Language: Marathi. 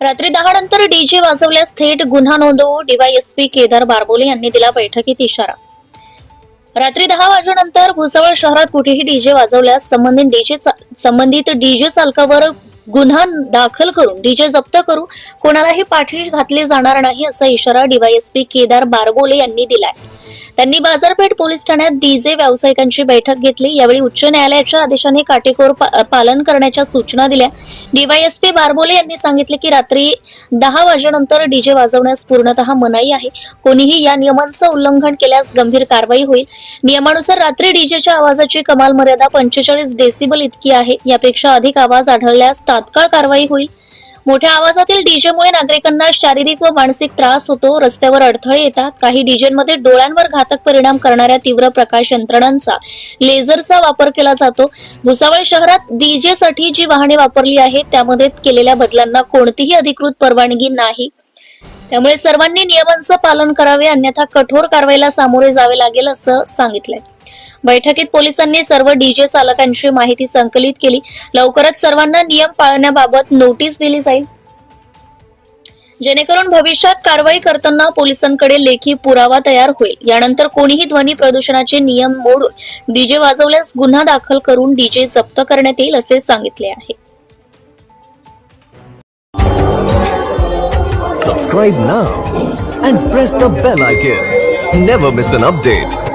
रात्री 10 नंतर डीजे वाजवल्यास थेट गुन्हा नोंदवू, डीवायएसपी केदार बारबोले यांनी दिला बैठकीत इशारा. रात्री 10 वाजेनंतर भुसावळ शहरात कुठेही डीजे वाजवल्यास संबंधित डीजे चालकावर गुन्हा दाखल करून डीजे जप्त करू, कोणालाही पाठीशी घातले जाणार नाही असा इशारा डीवायएसपी केदार बारबोले यांनी दिलाय. त्यांनी बाजारपेठ पोलीस ठाण्यात डीजे व्यावसायिकांची बैठक घेतली. यावेळी उच्च न्यायालयाच्या आदेशाने काटेकोर पालन करण्याच्या सूचना दिल्या. डीवायएसपी बारबोले यांनी सांगितले की रात्री 10 वाजेनंतर डीजे वाजवण्यास पूर्णतः मनाई आहे. कोणीही या नियमांचं उल्लंघन केल्यास गंभीर कारवाई होईल. नियमानुसार रात्री डीजेच्या आवाजाची कमाल मर्यादा 45 डेसिबल इतकी आहे. यापेक्षा अधिक आवाज आढळल्यास तात्काळ कारवाई होईल. मोठ्या आवाजातील डीजेमुळे नागरिकांना शारीरिक व मानसिक त्रास होतो. रस्त्यावर अडथळे येतात. काही डीजेमध्ये डोळ्यांवर घातक परिणाम करणाऱ्या तीव्र प्रकाश यंत्रणांचा, लेझरचा वापर केला जातो. भुसावळ शहरात डीजेसाठी जी वाहने वापरली आहेत त्यामध्ये केलेल्या बदलांना कोणतीही अधिकृत परवानगी नाही. त्यामुळे सर्वांनी नियमांचं पालन करावे, अन्यथा कठोर कारवाईला सामोरे जावे लागेल असं सांगितलंय. बैठकीत पोलिसांनी सर्व डीजे चालकांची माहिती संकलित केली. लवकरच सर्वांना नियम पाळण्याबाबत नोटीस दिली जाईल, जेणेकरून भविष्यात कारवाई करताना पोलिसांकडे लेखी पुरावा तयार होईल. यानंतर कोणीही ध्वनी प्रदूषणाचे नियम मोडून डीजे वाजवल्यास गुन्हा दाखल करून डीजे जप्त करण्यात येईल असे सांगितले आहे. Subscribe now and press the bell icon. Never miss an update.